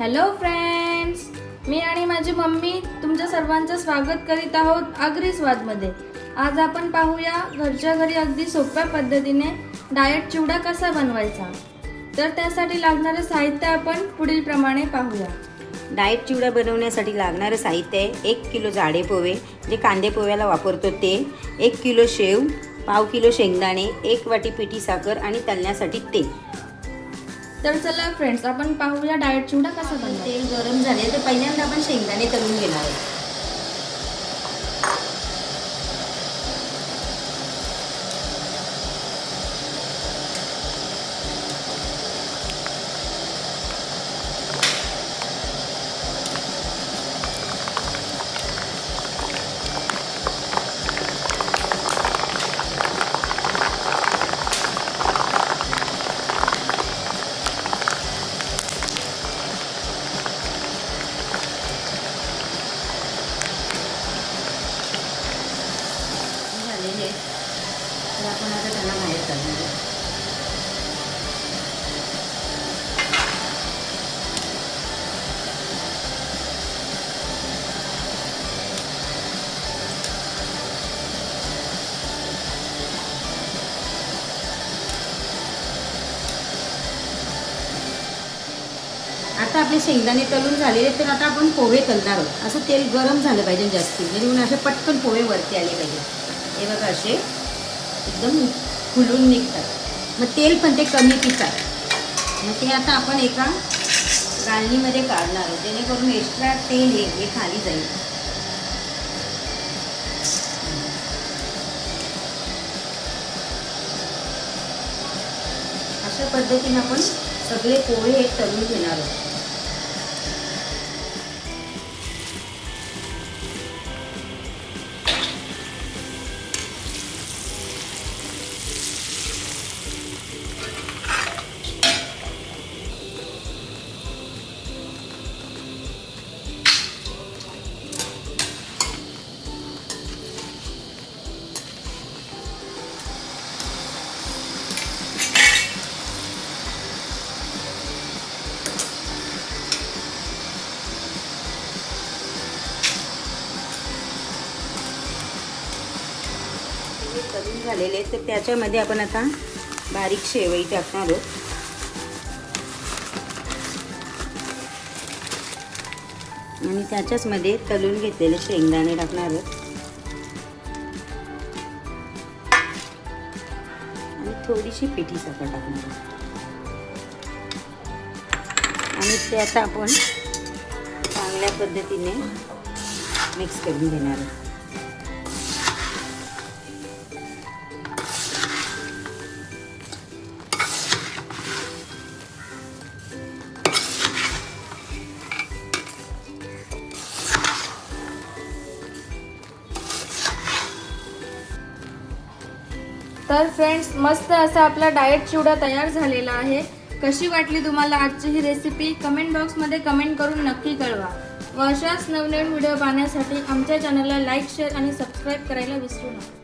Hello friends, मी आणि माझी mummy तुमच्या सर्वांचं स्वागत करीत आहोत आगरी स्वादमध्ये। आज आपण पाहूया घरच्या घरी अगदी सोप्या पद्धतीने डाएट चिवडा कसा बनवायचा। तर त्यासाठी लागणारे साहित्य आपण पुढील प्रमाणे पाहूया। डाएट चिवडा बनवण्यासाठी लागणारे साहित्य आहे 1 किलो जाडे पोहे जे कांदे पोह्याला वापरतो ते, 1 किलो शेव, पाव किलो शेंगदाणे, 1 वाटी पिठी साखर आणि तळण्यासाठी तेल। तर चला फ्रेंड्स, आपण पाहूया डाएट चिवडा कसा बनवायचा। तेल गरम झाले तर पहिल्यांदा आपण शेंगदाणे तळून घेणार आहोत। तर आपण आता त्यांना बाहेर काढणार आहोत। आता आपले शेंगदाणे तळून झालेले, तर आता आपण पोहे तळणार आहोत। असं तेल गरम झालं पाहिजे जास्ती, म्हणजे असे पटकन पोहे वरती आले पाहिजे। हे बघा असे एकदम फुलून निघतात, मग तेल पण ते कमी पितात। मग ते आता आपण एका गाळणीमध्ये काढणार आहोत, जेणेकरून एक्स्ट्रा तेल हे खाली जाईल। अशा पद्धतीने आपण सगळे पोहे हे तळून घेणार आहोत। तळून झालेले, तर त्याच्यामध्ये आपण आता बारीक शेवई टाकणार आहोत आणि त्याच्याच मध्ये तळून घेतलेले शेंगदाणे टाकणार आहोत आणि थोडीशी पिठी साखर टाकणार आहोत आणि ते आता आपण चांगल्या पद्धतीने मिक्स करून घेणार आहोत। तर फ्रेंड्स, मस्त असा आपला डाएट चिवडा तयार झालेला आहे। कशी वाटली तुम्हाला आजची ही रेसिपी कमेंट बॉक्समध्ये कमेंट करून नक्की कळवा। व अशाच नवनवीन व्हिडिओ पाहण्यासाठी आमच्या चॅनलला लाईक, शेअर आणि सबस्क्राईब करायला विसरू नका।